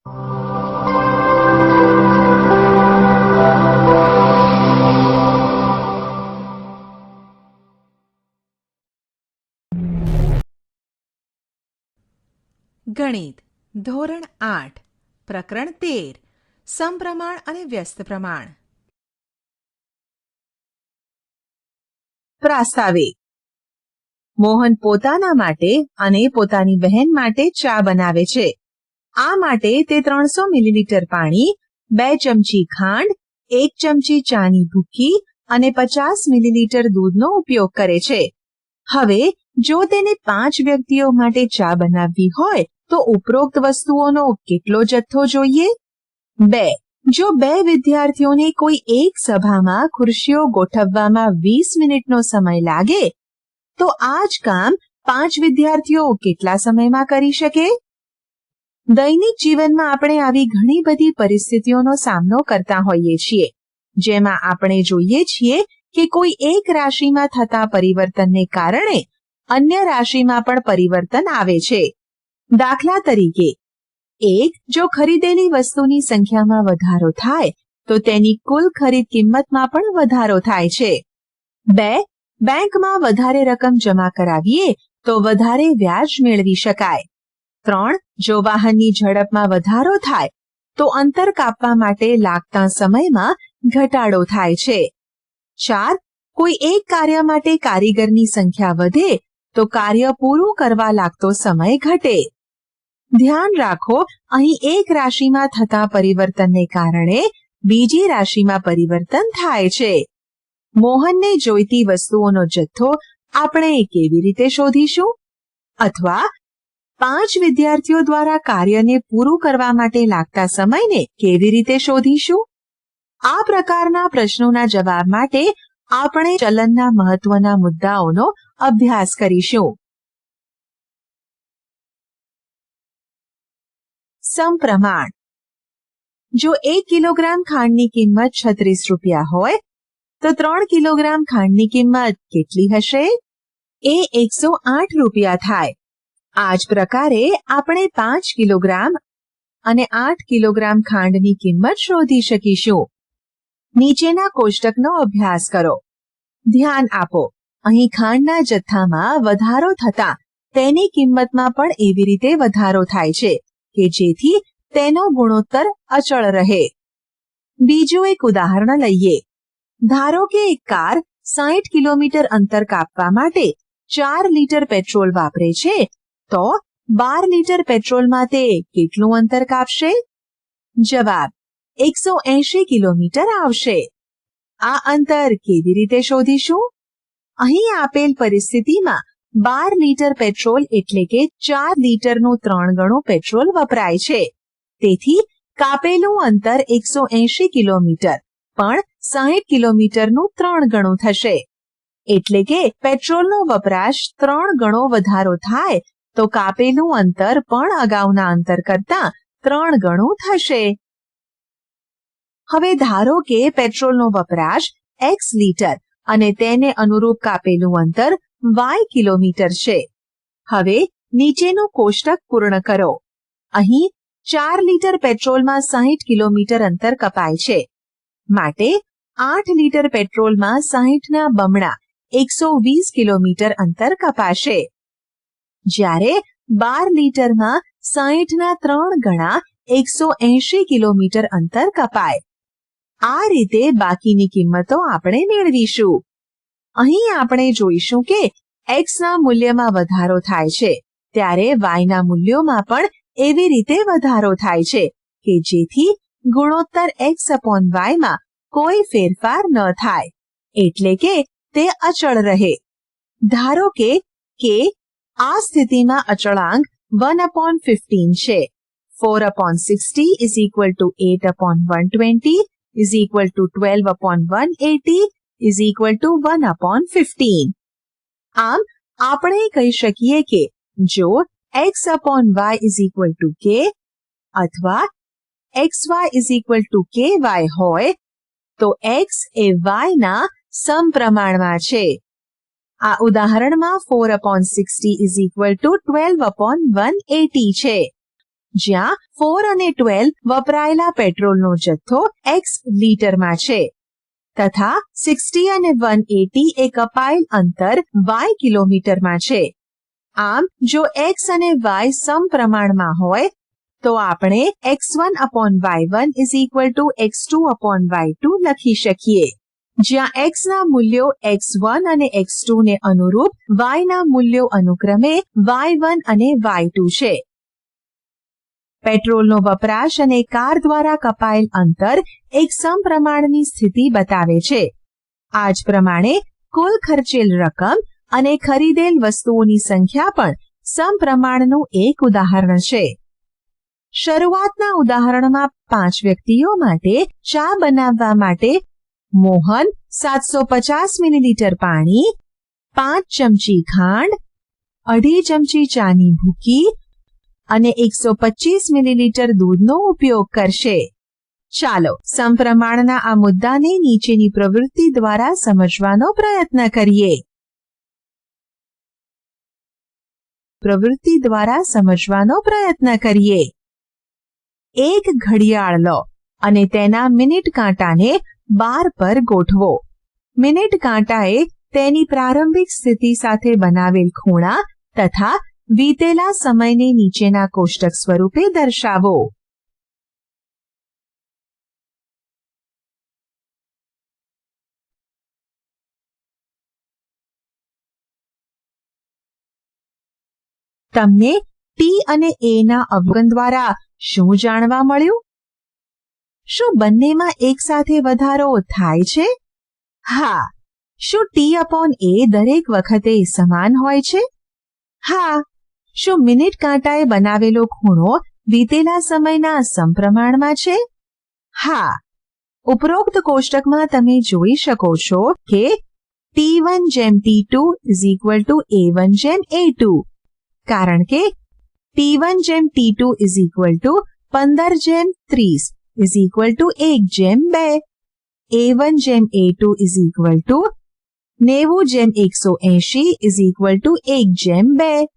ગણિત ધોરણ 8 પ્રકરણ 13 સમપ્રમાણ અને વ્યસ્ત પ્રમાણ. પ્રાસ્તાવિક. મોહન પોતાના માટે અને પોતાની બહેન માટે ચા બનાવે છે. આ માટે તે 300 મિલીલીટર પાણી, 2 ચમચી ખાંડ, 1 ચમચી ચાની ભૂકી અને 50 મિલીલીટર દૂધનો ઉપયોગ કરે છે. હવે જો તેને 5 વ્યક્તિઓ માટે ચા બનાવવી હોય તો ઉપરોક્ત વસ્તુઓનો કેટલો જથ્થો જોઈએ? 2. જો 2 વિદ્યાર્થીઓને કોઈ એક સભામાં ખુરશીઓ ગોઠવવામાં 20 મિનિટનો સમય લાગે તો આ જ કામ 5 વિદ્યાર્થીઓ કેટલા સમયમાં કરી શકે? દૈનિક જીવનમાં આપણે આવી ઘણી બધી પરિસ્થિતિઓનો સામનો કરતા હોઈએ છીએ, જેમાં આપણે જોઈએ છીએ કે કોઈ એક રાશિમાં થતા પરિવર્તનને કારણે અન્ય રાશિમાં પણ પરિવર્તન આવે છે. દાખલા તરીકે, 1. જો ખરીદેલી વસ્તુની સંખ્યામાં વધારો થાય તો તેની કુલ ખરીદ કિંમતમાં પણ વધારો થાય છે. 2. બેંકમાં વધારે રકમ જમા કરાવીએ તો વધારે વ્યાજ મેળવી શકાય. 3. જો વાહનની ઝડપમાં વધારો થાય તો અંતર કાપવા માટે લાગતા સમયમાં ઘટાડો થાય છે. 4. કોઈ એક કાર્ય માટે કારીગરની સંખ્યા વધે તો કાર્ય પૂરું કરવા લાગતો સમય ઘટે. ધ્યાન રાખો, અહીં એક રાશિમાં થતા પરિવર્તનને કારણે બીજી રાશિમાં પરિવર્તન થાય છે. મોહનને જોઈતી વસ્તુઓનો જથ્થો આપણે કેવી રીતે શોધીશું? અથવા 5 વિદ્યાર્થીઓ દ્વારા કાર્યને પૂરું કરવા માટે લાગતા સમયને કેવી રીતે શોધીશું? આ પ્રકારના પ્રશ્નોના જવાબ માટે આપણે ચલનના મહત્વના મુદ્દાઓનો અભ્યાસ કરીશું. સમપ્રમાણ. જો 1 કિલોગ્રામ ખાંડની કિંમત 36 રૂપિયા હોય તો 3 કિલોગ્રામ ખાંડની કિંમત કેટલી હશે? એ 108 રૂપિયા થાય. આ જ પ્રકારે આપણે 5 કિલોગ્રામ અને 8 કિલોગ્રામ ખાંડની કિંમત શોધી શકીશું. નીચેના કોષ્ટકનો અભ્યાસ કરો. ધ્યાન આપો, અહીં ખાંડના જથ્થામાં વધારો થતા તેની કિંમતમાં પણ એવી રીતે વધારો થાય છે કે જેથી તેનો ગુણોત્તર અચળ રહે. બીજું એક ઉદાહરણ લઈએ. ધારો કે એક કાર 60 કિલોમીટર અંતર કાપવા માટે 4 લીટર પેટ્રોલ વાપરે છે, તો 12 લીટર પેટ્રોલમાં તે કેટલું અંતર કાપશે? જવાબ 180 કિલોમીટર આવશે. આ અંતર કેવી રીતે શોધીશું? અહીં આપેલ પરિસ્થિતિમાં 12 લીટર પેટ્રોલ એટલે કે 4 લીટરનું 3 ગણું પેટ્રોલ વપરાય છે. તેથી કાપેલું અંતર 180 કિલોમીટર પણ 60 કિલોમીટરનું 3 ગણું થશે. એટલે કે પેટ્રોલનો વપરાશ 3 ગણો વધારો થાય તો કાપેલું અંતર પણ અગાઉના અંતર કરતાં 3 ગણું થશે. હવે ધારો કે પેટ્રોલનો વપરાશ x લીટર અને તેને અનુરૂપ કાપેલું અંતર y કિલોમીટર છે. હવે નીચેનું કોષ્ટક પૂર્ણ કરો. અહીં 4 લીટર પેટ્રોલમાં 60 કિલોમીટર અંતર કપાય છે. માટે 8 લીટર પેટ્રોલમાં 60ના બમણા 120 કિલોમીટર અંતર કપાશે. જ્યારે 12 લીટરમાં 60ના 3 ગણા 180 કિલોમીટર અંતર કપાય. આ રીતે બાકીની કિંમતો આપણે મેળવીશું. અહીં આપણે જોઈશું કે x ના મૂલ્યમાં વધારો થાય છે ત્યારે y ના મૂલ્યોમાં પણ એવી રીતે વધારો થાય છે કે જેથી ગુણોત્તર x/y માં કોઈ ફેરફાર ન થાય, એટલે કે તે અચળ રહે. ધારો કે આ સ્થિતિમાં અચળાંક 1/15 છે. 4/60 is equal to 8/120 is equal to 12/180 is equal to 1/15. આમ આપણે કહી શકીએ કે જો x/y is equal to k અથવા xy is equal to ky હોય તો x એ y ના સમપ્રમાણમાં છે. આ ઉદાહરણમાં 4/60 is equal to 12/180 છે. જ્યાં 4 અને 12 વપરાયેલા પેટ્રોલનો જથ્થો x લીટરમાં છે તથા 60 અને 180 એ કપાયેલ અંતર y કિલોમીટરમાં છે. આમ જો x અને y સમપ્રમાણમાં હોય તો આપણે x1/y1 = x2/y2 લખી શકીએ, જ્યાં x ના મૂલ્યો x1 અને x2 ને અનુરૂપ y ના મૂલ્યો અનુક્રમે y1 અને y2 છે. પેટ્રોલનો વપરાશ અને કાર દ્વારા કપાયેલ અંતર એક સમપ્રમાણની સ્થિતિ બતાવે છે. આ જ પ્રમાણે કુલ ખર્ચેલ રકમ અને ખરીદેલ વસ્તુઓની સંખ્યા પણ સમપ્રમાણનું એક ઉદાહરણ છે. શરૂઆતના ઉદાહરણમાં 5 વ્યક્તિઓ માટે ચા બનાવવા માટે મોહન 750 મિલીલીટર પાણી, 5 ચમચી ખાંડ, 2.5 ચમચી ચાની ભૂકી અને 125 મિલીલીટર દૂધનો ઉપયોગ કરશે. ચાલો સમપ્રમાણના આ મુદ્દાને નીચેની પ્રવૃત્તિ દ્વારા સમજવાનો પ્રયત્ન કરીએ. એક ઘડિયાળ લો અને તેના મિનિટ કાંટાને 12 પર ગોઠવો. મિનિટ કાંટાએ તેની પ્રારંભિક સ્થિતિ સાથે બનાવેલ ખૂણા તથા વીતેલા સમયને નીચેના કોષ્ટક સ્વરૂપે દર્શાવો. તમને ટી અને એ ના અવગણ દ્વારા શું જાણવા મળ્યું? શું બંનેમાં એક સાથે વધારો થાય છે? હા. શું T/A દરેક વખતે સમાન હોય છે? હા. શું મિનિટ કાંટાએ બનાવેલો ખૂણો વીતેલા સમયના સમપ્રમાણમાં છે? હા. ઉપરોક્ત કોષ્ટકમાં તમે જોઈ શકો છો કે T1/T2 = A1/A2 કારણ કે T1/T2 = 15/30 1/2. A1/A2 = 90/180 1/2.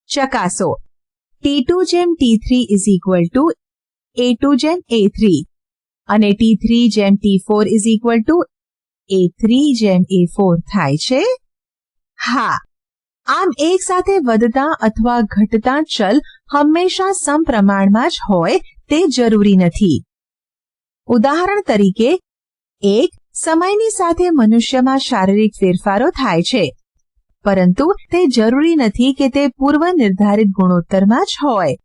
ચકાસો. T2/T3 = A2/A3 અને T3/T4 = A3/A4 થાય છે? હા. આમ એક સાથે વધતા અથવા ઘટતા ચલ હંમેશા સમપ્રમાણમાં જ હોય તે જરૂરી નથી. ઉદાહરણ તરીકે, એક સમયની સાથે મનુષ્યમાં શારીરિક ફેરફારો થાય છે, પરંતુ તે જરૂરી નથી કે તે પૂર્વ નિર્ધારિત ગુણોત્તરમાં જ હોય.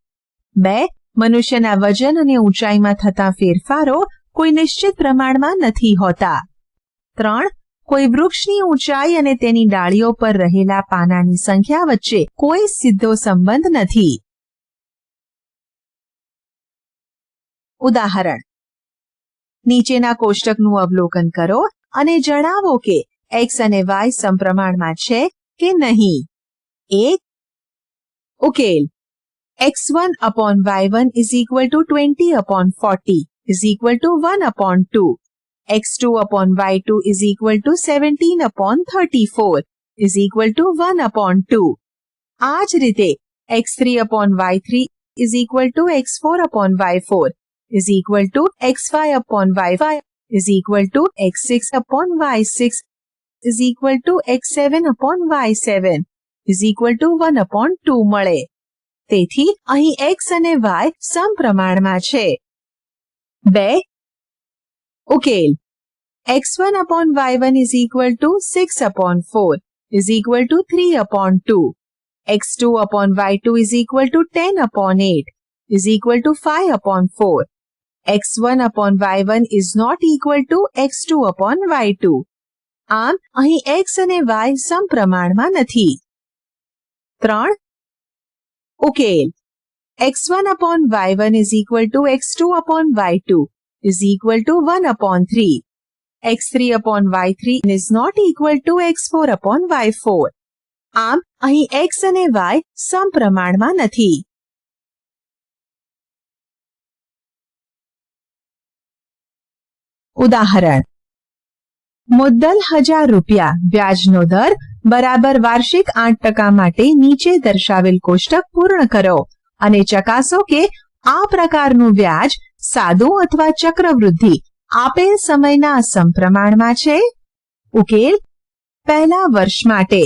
2 મનુષ્યના વજન અને ઊંચાઈમાં થતા ફેરફારો કોઈ નિશ્ચિત પ્રમાણમાં નથી હોતા. 3 કોઈ વૃક્ષની ઊંચાઈ અને તેની ડાળીઓ પર રહેલા પાનાની સંખ્યા વચ્ચે કોઈ સીધો સંબંધ નથી. ઉદાહરણ. નીચેના કોષ્ટકનું અવલોકન કરો અને જણાવો કે x અને y સમપ્રમાણમાં છે કે નહીં. 1. ઉકેલ. x1/y1 = 20/40 1/2. x2/y2 = 17/34 1/2. આ જ રીતે x3/y3 = x4/y4 x5/y5 x6/y6 x7/y7 1/2 મળે. તેથી અહીં x અને y સમપ્રમાણમાં છે. 2. ઉકેલ. x1/y1 = 6/4 3/2. x2/y2 = 10/8 5/4. x1/y1 is not equal to x2/y2. આમ અહીં x અને y સમપ્રમાણમાં નથી. 3. ઉકેલ. x1/y1 = x2/y2 1/3. x3/y3 is not equal to x4/y4. આમ અહીં x અને y સમપ્રમાણમાં નથી. ઉદાહરણ. મુદ્દલ 1000 રૂપિયા, વ્યાજનો દર બરાબર વાર્ષિક 8% માટે નીચે દર્શાવેલ કોષ્ટક પૂર્ણ કરો અને ચકાસો કે આ પ્રકારનું વ્યાજ સાદું અથવા ચક્રવૃદ્ધિ આપેલ સમયના સમપ્રમાણમાં છે. ઉકેલ. પહેલા વર્ષ માટે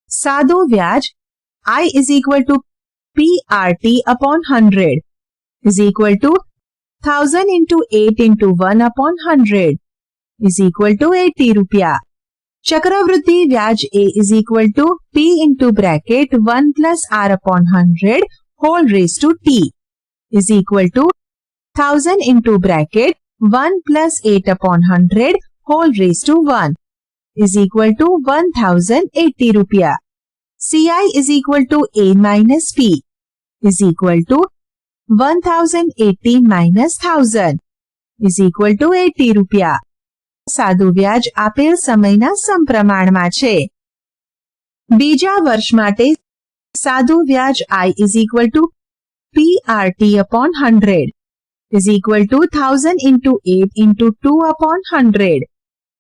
સાદું વ્યાજ I is equal to PRT upon 100 is equal to 1000 into 8 into 1 upon 100 is equal to 80 रुपया. चक्रवृद्धि व्याज A is equal to P into bracket 1 plus R upon 100 whole raised to T is equal to 1000 into bracket 1 plus 8 upon 100 whole raised to 1 is equal to 1080 रुपया. CI is equal to A minus P is equal to 1080 minus 1000 is equal to 80 रुपया. સાદું વ્યાજ આપેલ સમયના સમપ્રમાણમાં છે. બીજા વર્ષ માટે સાદું વ્યાજ I is equal to PRT upon 100 is equal to 1000 into 8 into 2 upon 100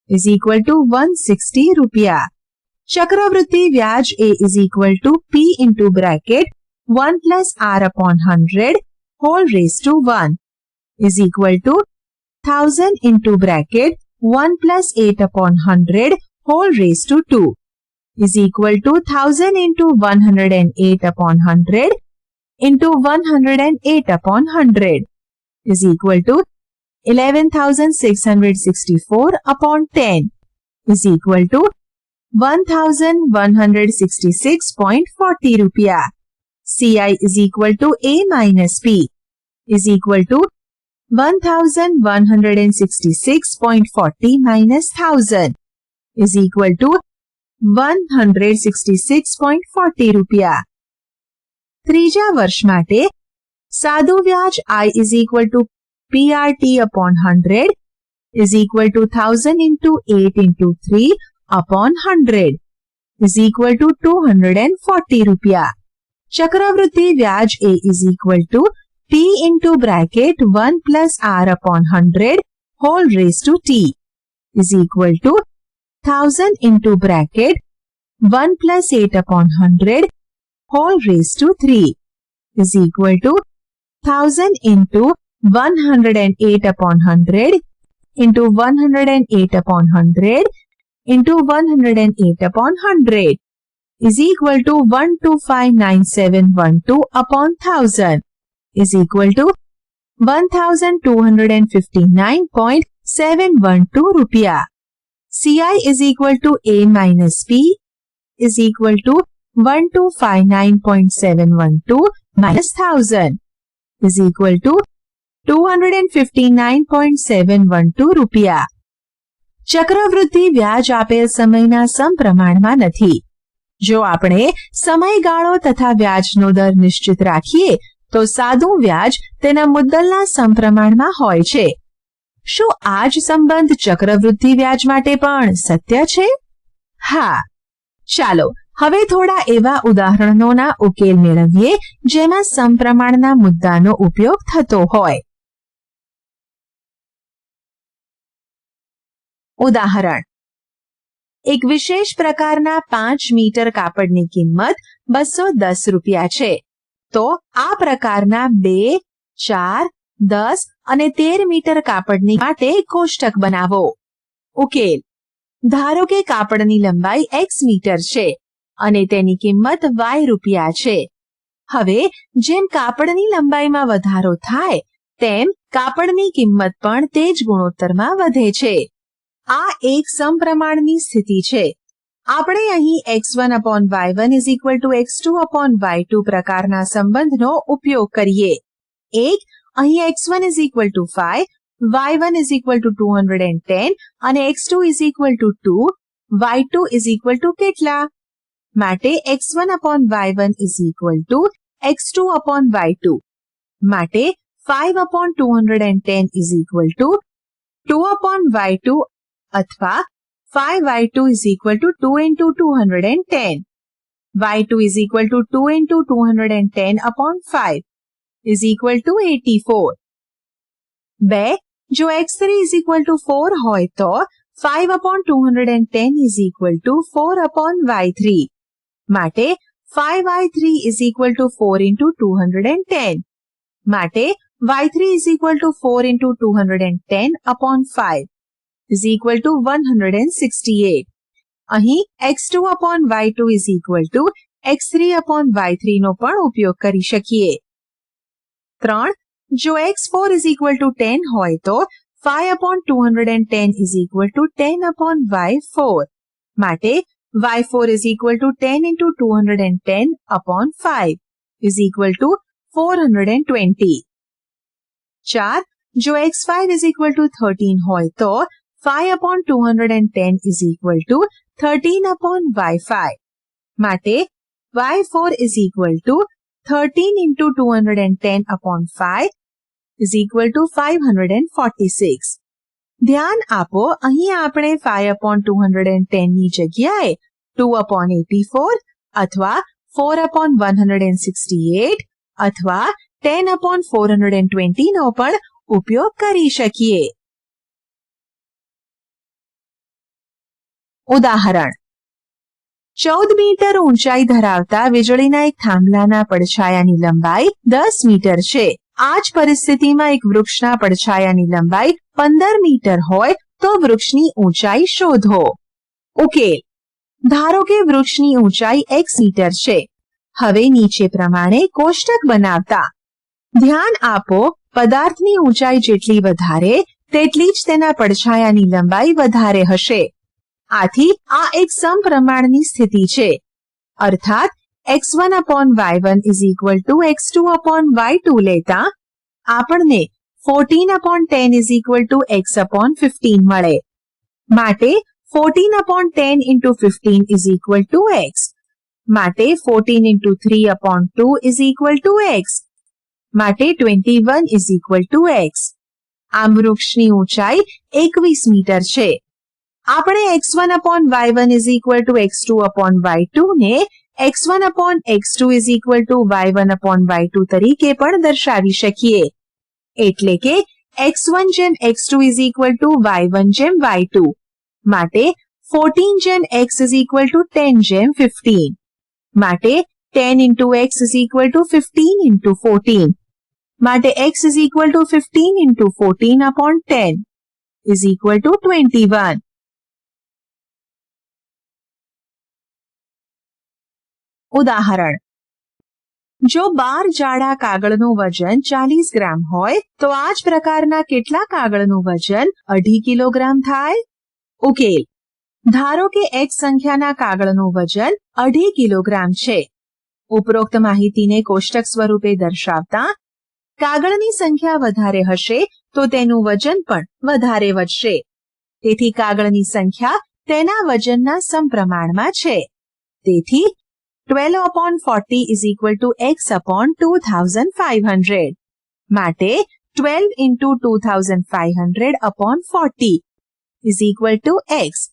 is equal to 160 रुपया. चक्रवृद्धि व्याज A is equal to P into bracket 1 plus R upon 100 whole raised to 1 is equal to 1000 into bracket 1 plus 8 upon 100 whole raised to 2 is equal to 1000 into 108 upon 100 into 108 upon 100 is equal to 11,664 upon 10 is equal to 1166.40 रुपया. CI is equal to A minus P is equal to 1166.40 minus 1000 is equal to 166.40 रुपया. ત્રીજા વર્ષ માટે સાદું વ્યાજ I is equal to PRT upon 100 is equal to 1000 into 8 into 3 upon 100 is equal to 240 रुपया. चक्रवृद्धि व्याज A is equal to P into bracket 1 plus R upon 100 whole raised to T is equal to 1000 into bracket 1 plus 8 upon 100 whole raised to 3 is equal to 1000 into 108 upon 100 into 108 upon 100 into 108 upon 100 is equal to 1259,712 upon 1000 is equal to 1259.712 रुपया. CI is equal to A minus P is equal to 1259.712 minus 1000 is equal to 259.712 रुपया. ચક્રવૃદ્ધિ વ્યાજ આપેલ સમયના સમપ્રમાણમાં નથી. જો આપણે સમયગાળો તથા વ્યાજનો દર નિશ્ચિત રાખીએ તો સાદું વ્યાજ તેના મુદ્દલના સમપ્રમાણમાં હોય છે. શું આ જ સંબંધ ચક્રવૃદ્ધિ વ્યાજ માટે પણ સત્ય છે? હા. ચાલો હવે થોડા એવા ઉદાહરણોના ઉકેલ મેળવીએ જેમાં સમપ્રમાણના મુદ્દાનો ઉપયોગ થતો હોય. ઉદાહરણ. એક વિશેષ પ્રકારના 5 મીટર કાપડની કિંમત 210 રૂપિયા છે. તો આ પ્રકારના 2, 4, 10 અને 13 મીટર કાપડની માટે કોષ્ટક બનાવો. ઉકેલ. ધારો કે કાપડની લંબાઈ x મીટર છે અને તેની કિંમત y રૂપિયા છે. હવે જેમ કાપડની લંબાઈમાં વધારો થાય તેમ કાપડની કિંમત પણ તે જ ગુણોત્તરમાં વધે છે. આ એક સમપ્રમાણની સ્થિતિ છે. આપણે અહીં x1 upon y1 is equal to x2 upon y2 પ્રકારના સંબંધનો ઉપયોગ કરીએ. એક, અહીં x1 is equal to 5, y1 is equal to 210 અને x2 is equal to 2, y2 is equal to કેટલા? માટે x1 upon y1 is equal to x2 upon y2. માટે 5 upon 210 is equal to 2 upon y2 અથવા 5y2 is equal to 2 into 210. y2 is equal to 2 into 210 upon 5 is equal to 84. 2. જો x3 is equal to 4 હોય તો 5 upon 210 is equal to 4 upon y3. માટે 5y3 is equal to 4 into 210. માટે y3 is equal to 4 into 210 upon 5 is equal to 168. અહીં x2 upon y2 is equal to x3 upon y3 નો પણ ઉપયોગ કરી શકીએ. 3. જો x4 is equal to 10 હોય તો 5 upon 210 is equal to 10 upon y4. માટે y4 is equal to 10 into 210 upon 5 is equal to 420. 4. જો x5 is equal to 13 હોય તો 5 upon 210 is equal to 13 upon y5. માટે y4 is equal to 13 into 210 upon 5 is equal to 546. ધ્યાન આપો, અહીં આપણે 5 upon 210 ની જગ્યાએ 2 upon 84 અથવા 4 upon 168 અથવા 10 upon 420 નો પણ ઉપયોગ કરી શકીએ. ઉદાહરણ 14 મીટર ઊંચાઈ ધરાવતા વીજળીના એક થાંભલાના પડછાયાની લંબાઈ 10 મીટર છે. આ જ પરિસ્થિતિમાં એક વૃક્ષના પડછાયાની લંબાઈ 15 મીટર હોય તો વૃક્ષની ઊંચાઈ શોધો. ઉકેલ. ધારો કે વૃક્ષની ઊંચાઈ x મીટર છે. હવે નીચે પ્રમાણે કોષ્ટક બનાવતા ધ્યાન આપો, પદાર્થની ઊંચાઈ જેટલી વધારે તેટલી જ તેના પડછાયાની લંબાઈ વધારે હશે. આથી આ એક સમપ્રમાણની સ્થિતિ છે. અર્થાત x1 upon y1 is equal to x2 upon y2 લેતા આપણને 14 upon 10 is equal to x upon 15 મળે. માટે 14 upon 10 into 15 is equal to x. માટે 14 into 3 upon 2 is equal to x. માટે 21 is equal to x. આમ વૃક્ષની ઊંચાઈ 21 metre છે. આપણે x1 upon y1 is equal to x2 upon y2 ને x1 upon x2 is equal to y1 upon y2 તરીકે પણ દર્શાવી શકીએ. એટલે કે x1 જેમ x2 is equal to y1 જેમ y2. માટે 14 જેમ x is equal to 10 જેમ 15. માટે 10 into x is equal to 15 into 14. માટે x is equal to 15 into 14 upon 10 is equal to 21. ઉદાહરણ જો 12 જાડા કાગળનું વજન 40 ગ્રામ હોય તો આ જ પ્રકારના કેટલા કાગળનું વજન 2.5 કિલોગ્રામ થાય? ઉકેલ. ધારો કે x સંખ્યાના કાગળનું વજન 2.5 કિલોગ્રામ છે. ઉપરોક્ત માહિતીને કોષ્ટક સ્વરૂપે દર્શાવતા કાગળની સંખ્યા વધારે હશે તો તેનું વજન પણ વધારે વધશે. તેથી કાગળની સંખ્યા તેના વજનના સમપ્રમાણમાં છે. તેથી 12 upon 40 is equal to x upon 2500. માટે 12 into 2500 upon 40 is equal to x.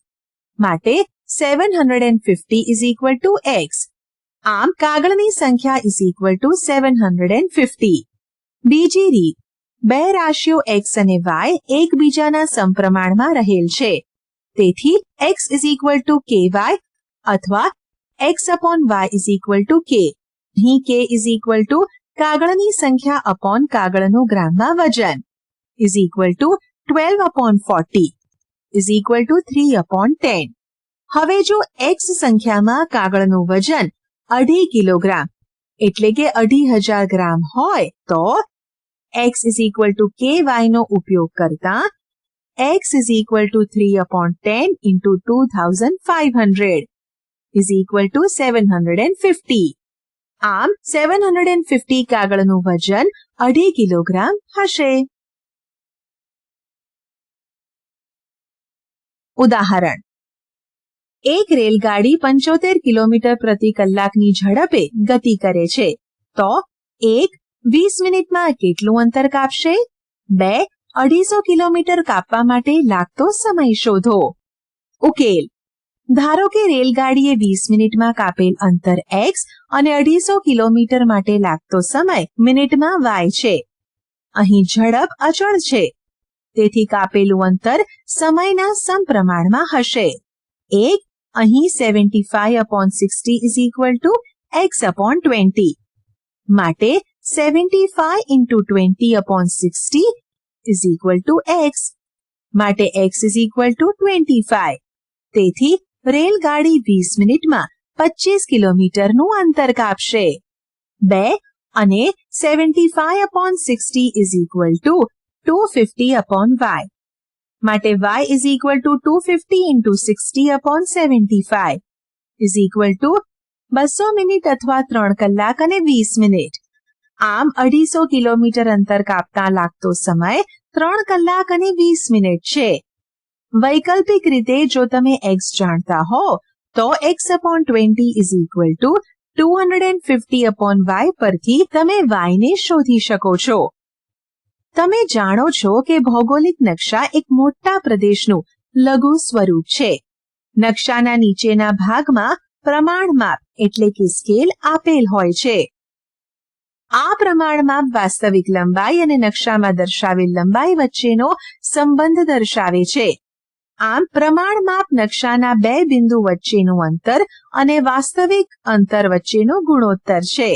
માટે 750 is equal to x. આમ કાગળની સંખ્યા is equal to 750. બીજી રીત, બે રાશિઓ x અને y એકબીજાના સમપ્રમાણમાં રહેલ છે. તેથી x is equal to ky અથવા x upon y is equal to k. અહીં k is equal to કાગળની સંખ્યા upon કાગળનું ગ્રામમાં વજન is equal to 12 upon 40 is equal to 3 upon 10. હવે જો x સંખ્યામાં કાગળનું વજન 2.5 કિલોગ્રામ એટલે કે 2500 ગ્રામ હોય તો x is equal to ky નો ઉપયોગ કરતા x is equal to 3 upon 10 into 2500 is equal to 750. આમ 750 કાગળનું વજન 2.5 કિલોગ્રામ હશે. ઉદાહરણ એક રેલગાડી 75 કિલોમીટર પ્રતિ કલાકની ઝડપે ગતિ કરે છે તો 1 20 મિનિટમાં કેટલું અંતર કાપશે? 2 250 કિલોમીટર કાપવા માટે લાગતો સમય શોધો. ઉકેલ. ધારો કે રેલગાડીએ 20 મિનિટમાં કાપેલ અંતર x અને 250 કિલોમીટર માટે લાગતો સમય મિનિટમાં y છે. અહીં ઝડપ અચળ છે. તેથી કાપેલું અંતર સમયના સમપ્રમાણમાં હશે. 1 અહીં 75 upon 60 is equal to x upon 20. માટે 75 into 20 upon 60 is equal to x. માટે x is equal to 25. તેથી રેલગાડી 20 મિનિટમાં 25 કિલોમીટરનું અંતર કાપશે. 2 અને 75 upon 60 is equal to 250 upon y. માટે y is equal to 250 into 60 upon 75 is equal to 200 minute અથવા 3 કલાક અને 20 મિનિટ. આમ 250 કિલોમીટર અંતર કાપતા લાગતો સમય 3 કલાક અને 20 મિનિટ છે. વૈકલ્પિક રીતે જો તમે x જાણતા હો તો x upon 20 is equal to 250 upon y પરથી તમે y ને શોધી શકો છો. તમે જાણો છો કે ભૌગોલિક નકશા એક મોટા પ્રદેશનું લઘુ સ્વરૂપ છે. નકશાના નીચેના ભાગમાં પ્રમાણમાપ એટલે કે સ્કેલ આપેલ હોય છે. આ પ્રમાણમાપ વાસ્તવિક લંબાઈ અને નકશામાં દર્શાવેલ લંબાઈ વચ્ચેનો સંબંધ દર્શાવે છે. આમ પ્રમાણમાપ નકશાના બે બિંદુ વચ્ચેનું અંતર અને વાસ્તવિક અંતર વચ્ચેનો ગુણોત્તર છે.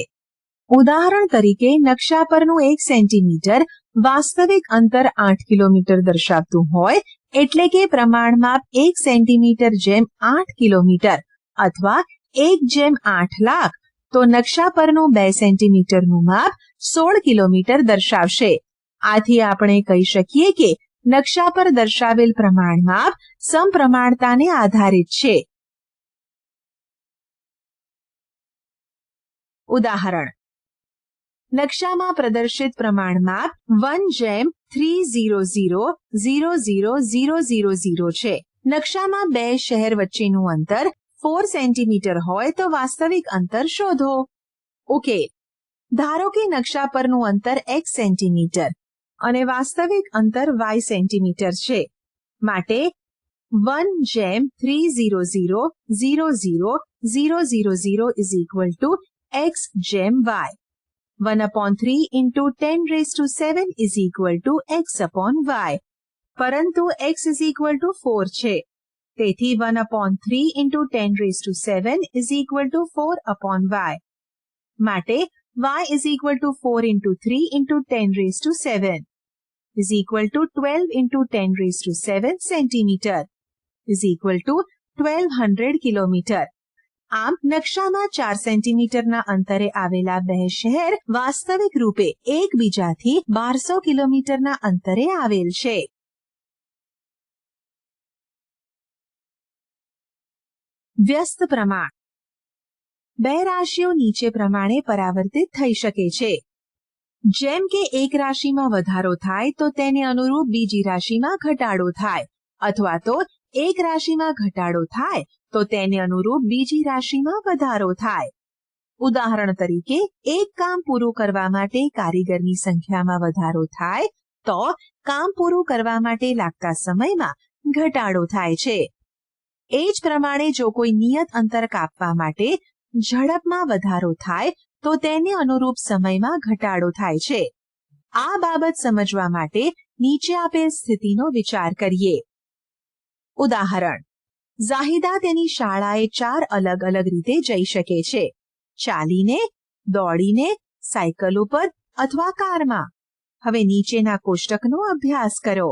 ઉદાહરણ તરીકે નકશા પરનું 1 સેન્ટીમીટર વાસ્તવિક અંતર 8 કિલોમીટર દર્શાવતું હોય એટલે કે પ્રમાણમાપ 1 સેન્ટીમીટર જેમ 8 કિલોમીટર અથવા 1/8 લાખ તો નકશા પરનું 2 સેન્ટીમીટરનું માપ 16 કિલોમીટર દર્શાવશે. આથી આપણે કહી શકીએ કે નકશા પર દર્શાવેલ પ્રમાણમાપ સમપ્રમાણતાને આધારિત છે. ઉદાહરણ: નકશામાં પ્રદર્શિત પ્રમાણમાપ 1:300,000,000 છે. નકશામાં બે શહેર વચ્ચેનું અંતર 4 સેન્ટીમીટર હોય તો વાસ્તવિક અંતર શોધો. ઉકેલ: ધારો કે નકશા પરનું અંતર x સેન્ટીમીટર અને વાસ્તવિક અંતર y સેન્ટીમીટર છે. માટે 1:300,000,000 is equal to x જેમ y. 1/3 into 10⁷ is equal to x upon y. પરંતુ x is equal to 4 છે. તેથી 1/3 into 10⁷ is equal to 4 upon y. માટે y is equal to 4 into 3 into 10⁷ is equal to 12 into 10⁷ centimeter is equal to 1200 kilometre. આમ નકશામાં 4 સેન્ટીમીટરના અંતરે આવેલા બે શહેર વાસ્તવિક રૂપે એકબીજાથી 1200 કિલોમીટરના અંતરે આવેલ છે. વ્યસ્ત પ્રમાણ. બે રાશિઓ નીચે પ્રમાણે પરાવર્તિત થઈ શકે છે. જેમ કે એક રાશિમાં વધારો થાય તો તેને અનુરૂપ બીજી રાશિમાં ઘટાડો થાય અથવા તો એક રાશિમાં ઘટાડો થાય તો તેને અનુરૂપ બીજી રાશિમાં વધારો થાય. ઉદાહરણ તરીકે એક કામ પૂરું કરવા માટે કારીગરની સંખ્યામાં વધારો થાય તો કામ પૂરું કરવા માટે લાગતા સમયમાં ઘટાડો થાય છે. એ જ પ્રમાણે જો કોઈ નિયત અંતર કાપવા માટે ઝડપમાં વધારો થાય તો તેને અનુરૂપ સમયમાં ઘટાડો થાય છે. આ બાબત સમજવા માટે નીચે આપેલ સ્થિતિનો વિચાર કરીએ. ઉદાહરણ: ઝાહિદા તેની શાળાએ 4 અલગ અલગ રીતે જઈ શકે છે. ચાલીને, દોડીને, સાયકલ ઉપર અથવા કારમાં. હવે નીચેના કોષ્ટકનો અભ્યાસ કરો.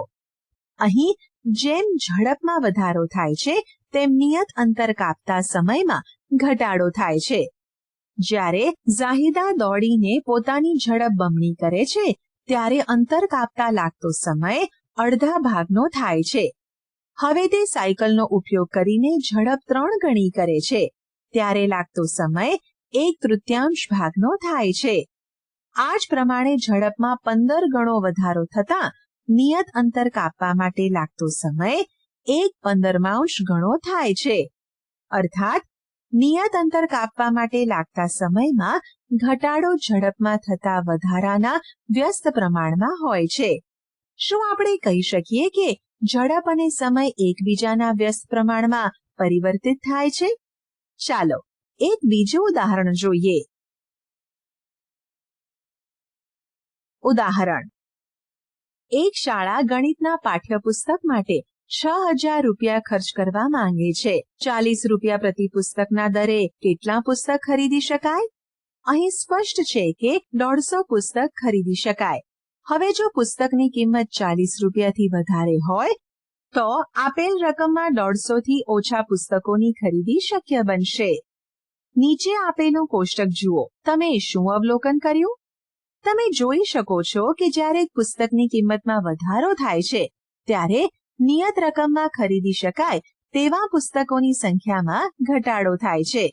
અહીં જેમ ઝડપમાં વધારો થાય છે તેમ નિયત અંતર કાપતા સમયમાં ઘટાડો થાય છે. જ્યારે ઝાહિદા દોડીને પોતાની ઝડપ બમણી કરે છે ત્યારે અંતર કાપતા લાગતો સમય અડધા ભાગનો થાય છે. હવે તે સાયકલનો ઉપયોગ કરીને ઝડપ 3 ગણી કરે છે ત્યારે લાગતો સમય 1/3 ભાગનો થાય છે. આ જ પ્રમાણે ઝડપમાં 15 ગણો વધારો થતા નિયત અંતર કાપવા માટે લાગતો સમય 1/15 ગણો થાય છે. અર્થાત નિયત અંતર કાપવા માટે લાગતા સમયમાં ઘટાડો ઝડપમાં થતા વધારાના વ્યસ્ત પ્રમાણમાં હોય છે. શું આપણે કહી શકીએ કે ઝડપ અને સમય એકબીજાના વ્યસ્ત પ્રમાણમાં પરિવર્તિત થાય છે? ચાલો એક બીજું ઉદાહરણ જોઈએ. ઉદાહરણ: એક શાળા ગણિતના પાઠ્યપુસ્તક માટે 6,000 રૂપિયા ખર્ચ કરવા માંગે છે. 40 રૂપિયા પ્રતિ પુસ્તકના દરે કેટલા પુસ્તક ખરીદી શકાય? અહીં સ્પષ્ટ છે કે 150 પુસ્તક ખરીદી શકાય. હવે જો પુસ્તકની કિંમત 40 રૂપિયાથી વધારે હોય તો આપેલ રકમમાં 150 થી ઓછા પુસ્તકોની ખરીદી શક્ય બનશે. નીચે આપેલું કોષ્ટક જુઓ. તમે શું અવલોકન કર્યું? તમે જોઈ શકો છો કે જ્યારે પુસ્તકની કિંમતમાં વધારો થાય છે ત્યારે નિયત રકમમાં ખરીદી શકાય તેવા પુસ્તકોની સંખ્યામાં ઘટાડો થાય છે.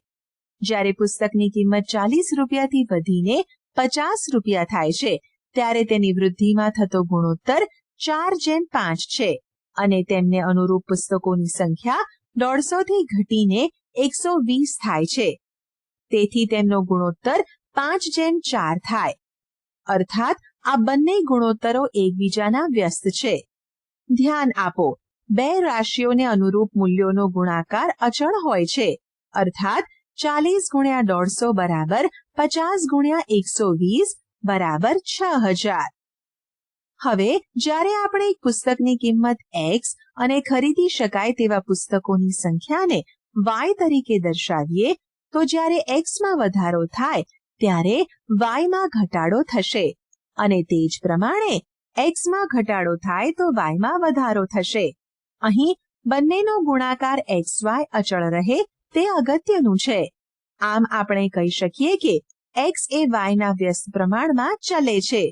જ્યારે પુસ્તકની કિંમત 40 રૂપિયાથી વધીને 50 રૂપિયા થાય છે ત્યારે તેની વૃદ્ધિમાં થતો ગુણોત્તર 4:5 છે અને તેમને અનુરૂપ પુસ્તકોની સંખ્યા 150 થી ઘટીને 120 થાય છે. તેથી તેમનો ગુણોત્તર 5:4 થાય. અર્થાત આ બંને ગુણોત્તરો એકબીજાના વ્યસ્ત છે. ધ્યાન આપો, બે રાશિઓને અનુરૂપ મૂલ્યોનો ગુણાકાર અચળ હોય છે. અર્થાત 40 ગુણ્યા 150 બરાબર 50 ગુણ્યા 120 બરાબર 6000. હવે જ્યારે આપણે એક પુસ્તકની કિંમત x અને ખરીદી શકાય તેવા પુસ્તકોની સંખ્યાને y તરીકે દર્શાવીએ તો જ્યારે x માં વધારો થાય ત્યારે y માં ઘટાડો થશે અને તે જ પ્રમાણે x માં ઘટાડો થાય તો y માં વધારો થશે. અહીં બંનેનો ગુણાકાર xy અચળ રહે તે અગત્યનું છે. આમ આપણે કહી શકીએ કે x એ y ના વ્યસ્ત પ્રમાણમાં ચલે છે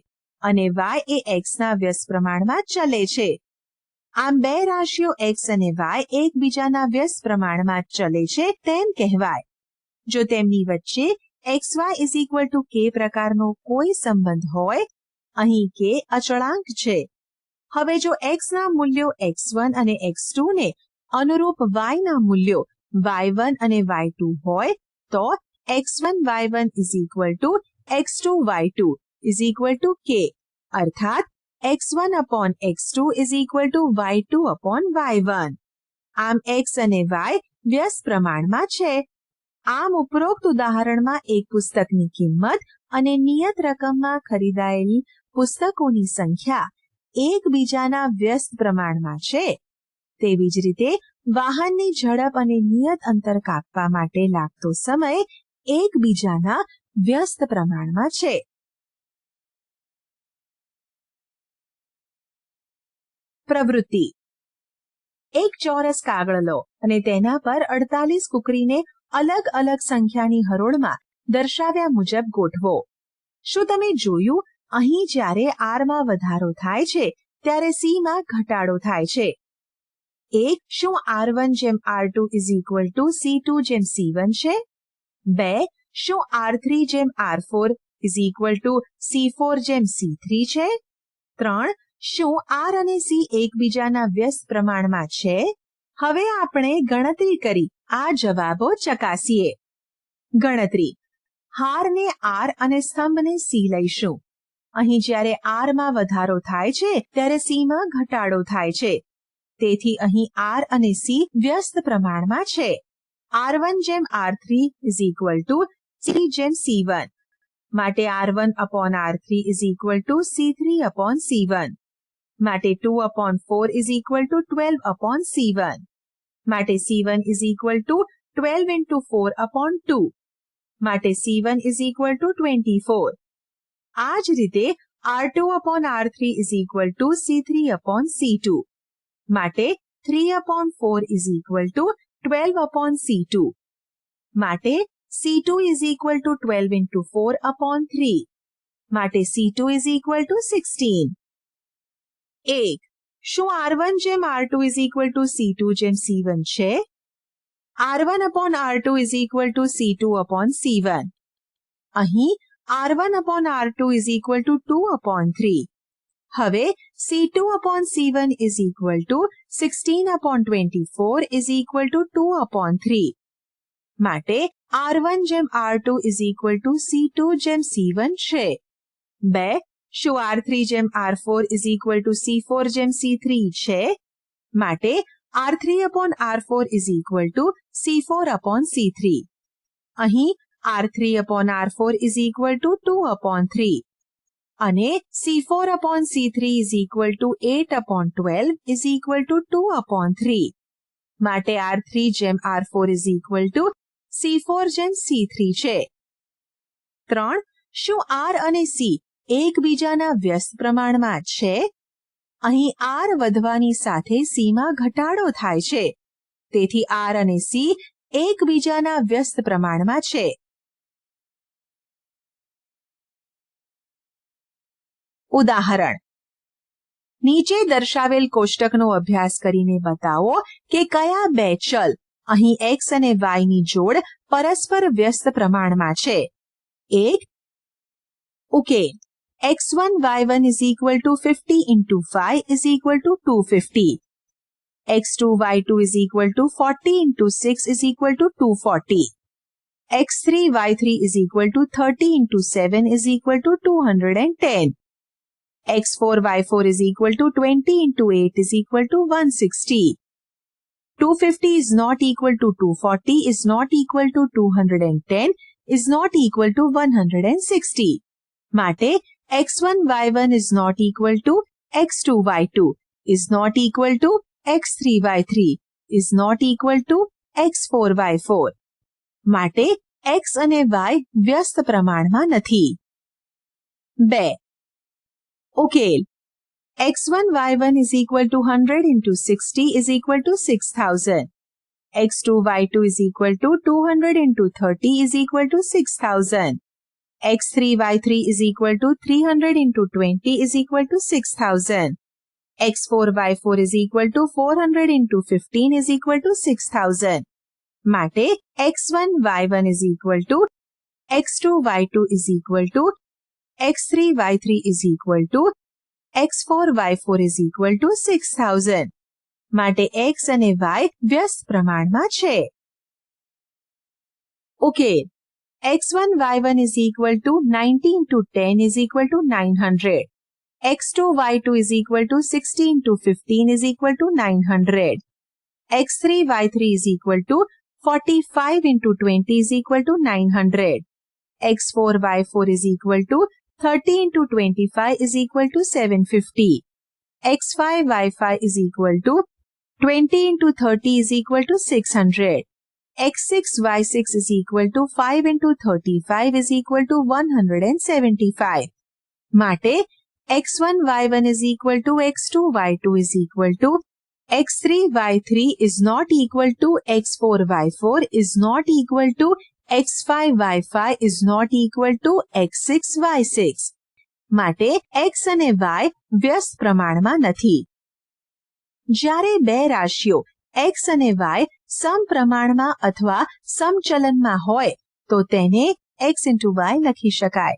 અને y એ x ના વ્યસ્ત પ્રમાણમાં ચલે છે. આમ બે રાશિઓ x અને y એકબીજાના વ્યસ્ત પ્રમાણમાં ચલે છે તેમ કહેવાય. જો તેમની વચ્ચે xy = k પ્રકારનો કોઈ સંબંધ હોય, અહીં k અચળાંક છે. હવે જો x ના મૂલ્યો x1 અને x2 ને અનુરૂપ y ના મૂલ્યો y1 અને y2 હોય તો x1 y1 = x2 y2 = k. અર્થાત x1/x2 = y2/y1. આમ x અને y વ્યસ્ત પ્રમાણમાં છે. આમ ઉપરોક્ત ઉદાહરણમાં એક પુસ્તકની કિંમત અને નિયત રકમમાં ખરીદાયેલી પુસ્તકોની સંખ્યા એકબીજાના વ્યસ્ત પ્રમાણમાં છે. તેવી જ રીતે વાહનની ઝડપ અને નિયત અંતર કાપવા માટે લાગતો સમય એકબીજાના વ્યસ્ત પ્રમાણમાં છે. પ્રવૃત્તિ. એક ચોરસ કાગળ લો અને તેના પર 48 કુકરીને અલગ અલગ સંખ્યાની હરોળમાં દર્શાવ્યા મુજબ ગોઠવો. શું તમે જોયું? અહીં જ્યારે R માં વધારો થાય છે ત્યારે C માં ઘટાડો થાય છે. 1. શું R1 જેમ R2 = C2 જેમ C1 છે? 2. શું R3 જેમ R4 = C4 જેમ C3 છે? 3. શું R અને C એકબીજાના વ્યસ્ત પ્રમાણમાં છે? હવે આપણે ગણતરી કરી આ જવાબો ચકાસીએ. ગણતરી. હારને R અને સ્તંભને C લઈશું. અહીં જ્યારે R માં વધારો થાય છે ત્યારે C માં ઘટાડો થાય છે. તેથી અહીં R અને C વ્યસ્ત પ્રમાણમાં છે. R1 જેમ R3 = C જેમ C1. માટે R1/R3 = C3/C1. માટે 2/4 = 12/C1. માટે C1 = 12 × 4/2. માટે C1 = 24. આ જ રીતે R2/R3 = C3/C2. માટે 3/4 = 12/C2. માટે C2 = 12 × 4/3. માટે C2 = 16. 1. શું R1 જેમ R2 = C2 જેમ C1 છે? R1/R2 = C2/C1. અહીં R1/R2 = 2/3. હવે C2/C1 = 16/24 = 2/3. માટે R1 જેમ R2 = C2 જેમ C1 છે. 2. શું R3 જેમ R4 = C4 જેમ C3 છે? માટે R3/R4 = C4/C3. અહીં R3/R4 = 2/3 અને C4/C3 = 8/12 = 2/3. માટે R3 જેમ R4 = C4 જેમ C3 છે. 3. શું આર અને સી એકબીજાના વ્યસ્ત પ્રમાણમાં છે? અહીં આર વધવાની સાથે સીમાં ઘટાડો થાય છે, તેથી આર અને સી એકબીજાના વ્યસ્ત પ્રમાણમાં છે. ઉદાહરણ: નીચે દર્શાવેલ કોષ્ટકનો અભ્યાસ કરીને બતાવો કે કયા બે ચલ અહીં x અને y ની જોડ પરસ્પર વ્યસ્ત પ્રમાણમાં છે. 1. ઉકેલ: x1 y1 is equal to 50 into 5 is equal to 250. x2 y2 is equal to 40 into 6 is equal to 240. x3 y3 is equal to 30 into 7 is equal to 210. x4 y4 is equal to 20 into 8 is equal to 160. 250 is not equal to 240 is not equal to 210 is not equal to 160. માટે x1 y1 is not equal to x2 y2 is not equal to x3 y3 is not equal to x4 y4. માટે x અને y વ્યસ્ત પ્રમાણમાં નથી. 2. ઉકેલ: x1 y1 is equal to 100 into 60 is equal to 6000. x2 y2 is equal to 200 into 30 is equal to 6000. x3 y3 is equal to 300 into 20 is equal to 6000. x4 y4 is equal to 400 into 15 is equal to 6000. માટે x1 y1 is equal to x2 y2 is equal to x3 y3 is equal to x4 y4 is equal to 6000. માટે x અને y વ્યસ્ત પ્રમાણમાં છે. ઉકેલ: x1 y1 is equal to 90 into 10 is equal to 900. x2 y2 is equal to 60 into 15 is equal to 900. x3 y3 is equal to 45 into 20 is equal to 900. x4 y4 is equal to 30 into 25 is equal to 750. x5 y5 is equal to 20 into 30 is equal to 600. x6 y6 is equal to 5 into 35 is equal to 175. માટે x1 y1 is equal to x2 y2 is equal to x3 y3 is not equal to x4 y4 is not equal to x5 y5 is not equal to x6 y6. માટે x અને y વ્યસ્ત પ્રમાણમાં નથી. જ્યારે બે રાશિઓ x અને y સમપ્રમાણમાં અથવા સમચલનમાં હોય તો તેને x into y લખી શકાય.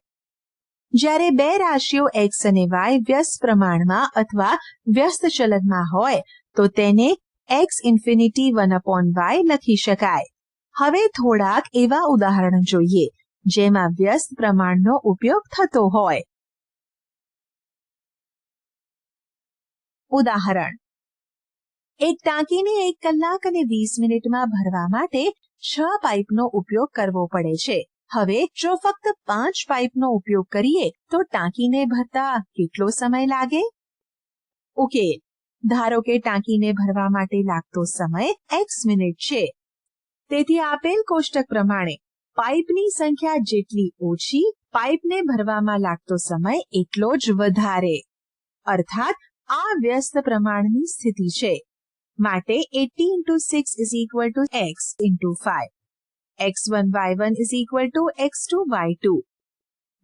જ્યારે બે રાશિઓ x અને y વ્યસ્ત પ્રમાણમાં અથવા વ્યસ્ત ચલનમાં હોય તો તેને x infinity 1/y લખી શકાય. હવે થોડાક એવા ઉદાહરણો જોઈએ જેમાં વ્યસ્ત પ્રમાણનો ઉપયોગ થતો હોય. ઉદાહરણ: એક ટાંકીને 1 કલાક અને 20 મિનિટમાં ભરવા માટે 6 પાઇપનો ઉપયોગ કરવો પડે છે. હવે જો ફક્ત 5 પાઇપનો ઉપયોગ કરીએ તો ટાંકીને ભરતા કેટલો સમય લાગે? ઉકેલ: ધારો કે ટાંકીને ભરવા માટે લાગતો સમય x મિનિટ છે. તેથી આપેલ કોષ્ટક પ્રમાણે પાઇપની સંખ્યા જેટલી ઓછી પાઇપને ભરવામાં લાગતો સમય એટલો જ વધારે. અર્થાત આ વ્યસ્ત પ્રમાણની સ્થિતિ છે. માટે 80 into 6 is equal to x into 5. x1 y1 is equal to x2 y2.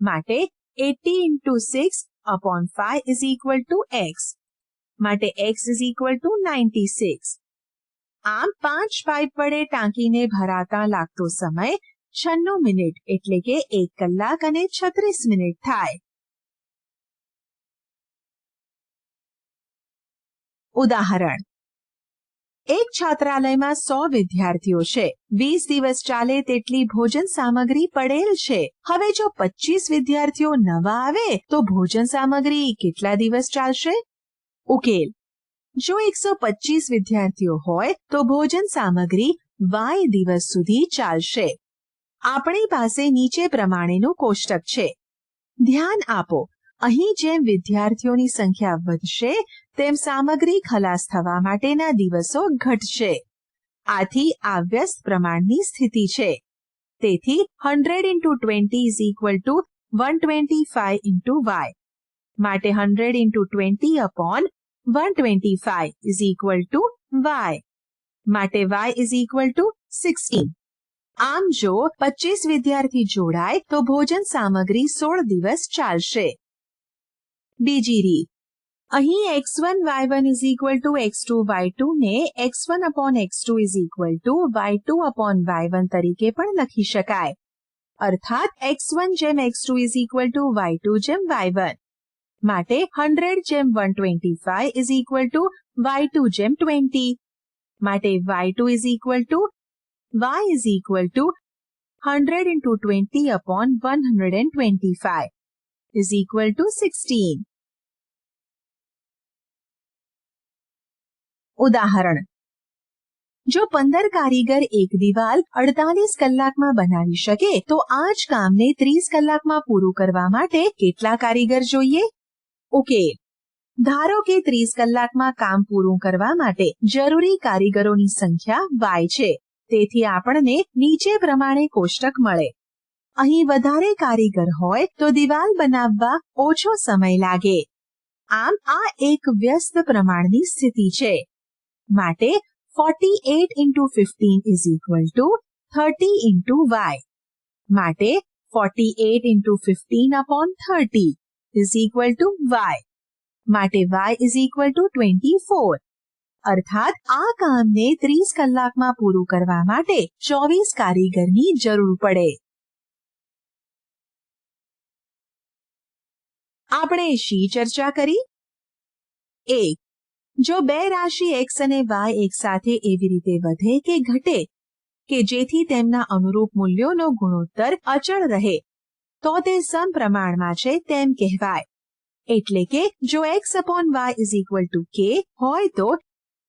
માટે 80 into 6 upon 5 is equal to x. માટે x is equal to 96. આમ 5 પાઇપ વડે ટાંકીને ભરાતા લાગતો સમય 96 મિનિટ એટલે કે 1 કલાક અને 36 મિનિટ થાય. ઉદાહરણ: એક છાત્રાલયમાં 100 વિદ્યાર્થીઓ છે. 20 દિવસ ચાલે તેટલી ભોજન સામગ્રી પડેલ છે. હવે જો 25 વિદ્યાર્થીઓ નવા આવે તો ભોજન સામગ્રી કેટલા દિવસ ચાલશે? ઉકેલ: જો 125 વિદ્યાર્થીઓ હોય તો ભોજન સામગ્રી y દિવસ સુધી ચાલશે. આપણી પાસે નીચે પ્રમાણેનું કોષ્ટક છે. ધ્યાન આપો, અહીં જેમ વિદ્યાર્થીઓની સંખ્યા વધશે તેમ સામગ્રી ખલાસ થવા માટેના દિવસો ઘટશે. આથી આ વ્યસ્ત પ્રમાણની સ્થિતિ છે. તેથી 100 into 20 is equal to 125 into y. માટે 100 into 20 upon 125 is equal to y. માટે y is equal to 16. આમ જો 25 વિદ્યાર્થી જોડાય તો ભોજન સામગ્રી 16 દિવસ ચાલશે. બીજી રીત, અહીં x1 y1 is equal to x2 y2 ને x1 upon x2 is equal to y2 upon y1 તરીકે પણ લખી શકાય. અર્થાત x1 જેમ x2 is equal to y2 જેમ y1. માટે 100 જેમ 125 is equal to y2 જેમ 20. માટે y2 is equal to y is equal to 100 into 20 upon 125 is equal to 16. ઉદાહરણ, જો 15 કારીગર એક દિવાલ 48 કલાકમાં બનાવી શકે તો આ જ કામને 30 કલાકમાં પૂરું કરવા માટે કેટલા કારીગર જોઈએ? ઉકેલ, ધારો કે 30 કલાકમાં કામ પૂરું કરવા માટે જરૂરી કારીગરોની સંખ્યા y છે. તેથી આપણને નીચે પ્રમાણે કોષ્ટક મળે. અહીં વધારે કારીગર હોય તો દિવાલ બનાવવા ઓછો સમય લાગે. આમ આ એક વ્યસ્ત પ્રમાણની સ્થિતિ છે. માટે 48 into 15 is equal to 30 into y. માટે 48 into 15 upon 30 is equal to y. માટે y is equal to 24. અર્થાત આ કામને 30 કલાકમાં પૂરું કરવા માટે 24 કારીગરની જરૂર પડે. આપણે શી ચર્ચા કરી? 1. જો બે રાશિ x અને y એકસાથે એવી રીતે વધે કે ઘટે કે જેથી તેમના અનુરૂપ મૂલ્યોનો ગુણોત્તર અચળ રહે તો તે સમપ્રમાણમાં છે તેમ કહેવાય. એટલે કે જો x upon y is equal to k હોય તો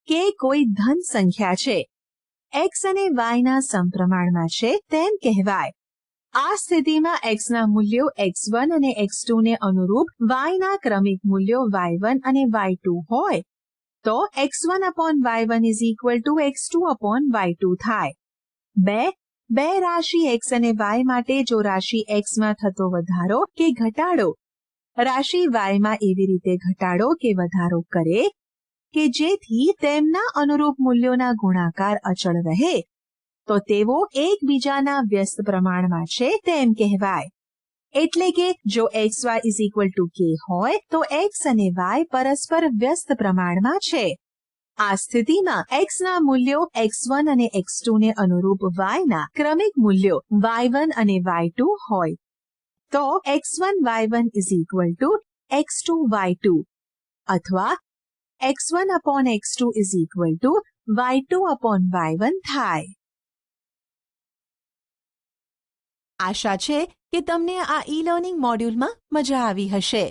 k કોઈ ધન સંખ્યા છે, x અને y ના સમપ્રમાણમાં છે તેમ કહેવાય. આ સ્થિતિમાં x ના મૂલ્યો x1 અને x2 ને અનુરૂપ y ના ક્રમિક મૂલ્યો y1 અને y2 હોય તો x1 upon y1 is equal to x2 upon y2 થાય. બે રાશિ x અને y માટે જો રાશિ x માં થતો વધારો કે ઘટાડો રાશિ y માં એવી રીતે ઘટાડો કે વધારો કરે કે જેથી તેમના અનુરૂપ મૂલ્યોના ગુણાકાર અચળ રહે તો તેઓ એકબીજાના વ્યસ્ત પ્રમાણમાં છે તેમ કહેવાય. એટલે કે જો xy is equal to k હોય તો x અને y પરસ્પર વ્યસ્ત પ્રમાણમાં છે. આ સ્થિતિમાં x ના મૂલ્યો x1 અને x2 ને અનુરૂપ y ના ક્રમિક મૂલ્યો y1 અને y2 હોય તો x1 y1 is equal to x2 y2 અથવા x1 upon x2 is equal to y2 upon y1 થાય. આશા છે કે તમને આ ઈ લર્નિંગ મોડ્યુલમાં મજા આવી હશે.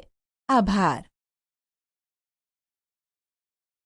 આભાર.